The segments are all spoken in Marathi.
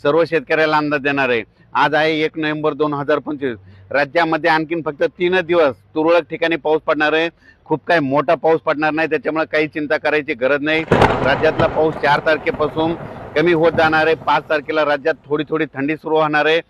सर्व शेतकऱ्याला अंदाज देणार आहे। आज आहे 1 नोव्हेंबर 2025। राज्यामध्ये आणखीन फक्त 3 दिवस तुरळक ठिकाणी पाऊस पडणार आहे। खूप काही मोठा पाऊस पडणार नाही, त्याच्यामुळे काही चिंता करायची गरज नाही। राज्यातला पाऊस 4 तारखेपासून कमी होत जाणार आहे। 5 तारखेला राज्यात थोडी थोडी थंडी सुरू होणार आहे।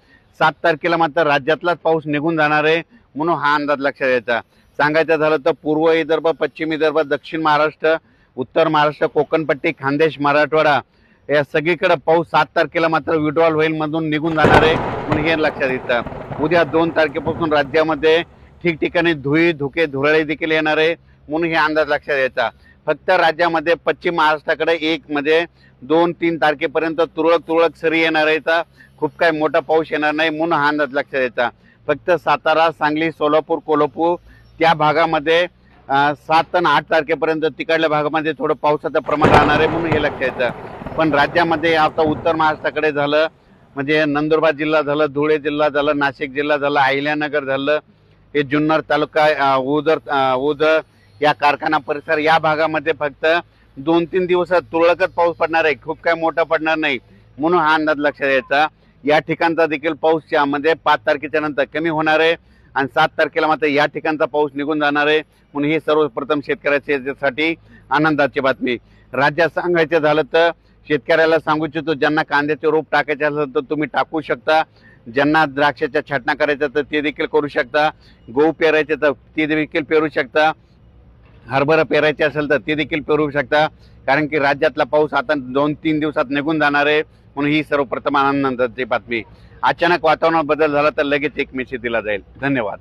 7 तारखेला मात्र राज्यातलाच पाऊस निघून जाणार आहे, म्हणून हा अंदाज लक्षात घ्यायचा। सांगायचं झालं तर पूर्व विदर्भ, पश्चिम विदर्भ, दक्षिण महाराष्ट्र, उत्तर महाराष्ट्र, कोकणपट्टी, खानदेश, मराठवाडा या सगळीकडे पाऊस 7 तारखेला मात्र विड्रॉल होईल मधून निघून जाणार आहे, म्हणून हे लक्षात घ्यायचं। उद्या 2 तारखेपासून राज्यामध्ये ठिकठिकाणी धुके धुरळे देखील येणार आहे, म्हणून हे अंदाज लक्षात घ्यायचा। फक्त राज्यामध्ये पश्चिम महाराष्ट्राकडे 2-3 तारखेपर्यंत तुरळक सरी येणार आहे, तर खूप काही मोठा पाऊस येणार नाही, म्हणून हा अंदाज लक्षात घ्यायचा। फक्त सातारा, सांगली, सोलापूर, कोल्हापूर त्या भागामध्ये 7 आणि 8 तारखेपर्यंत तिकडल्या भागामध्ये थोडं पावसाचं प्रमाण राहणार आहे, म्हणून हे लक्षात घ्यायचं। पण राज्यामध्ये आता उत्तर महाराष्ट्राकडे झालं, म्हणजे नंदुरबार जिल्हा झालं, धुळे जिल्हा झालं, नाशिक जिल्हा झालं, अहिल्यानगर झालं, हे जुन्नर तालुका, ओझर या कारखाना परिसर या भागामध्ये फक्त 2-3 दिवसात तुरळकच पाऊस पडणार आहे, खूप काही मोठा पडणार नाही, म्हणून हा अंदाज लक्षात घ्यायचा। या ठिकाणचा देखील पाऊस मध्ये 5 तारखेच्या नंतर कमी होणार आहे आणि 7 तारखेला मात्र या ठिकाणचा पाऊस निघून जाणार आहे, म्हणून ही सर्वप्रथम शेतकऱ्यासाठी आनंदाची बातमी। राज्यात सांगायचं झालं तर शेतकऱ्याला सांगू इच्छितो, ज्यांना कांद्याचे रोप टाकायचे असेल तर तुम्ही टाकू शकता, ज्यांना द्राक्षाच्या छाटणा करायचं तर ते देखील करू शकता, गहू पेरायचे तर ते देखील पेरू शकता, हरभरा पेरायचे असेल तर ते देखील पेरू शकता, कारण की राज्यातला पाऊस आता 2-3 दिवसात निघून जाणार आहे, म्हणून ही सर्वप्रथम आनंदाची बातमी। अचानक वातावरणात बदल झाला तर लगेच एक मेसेज दिला जाईल। धन्यवाद।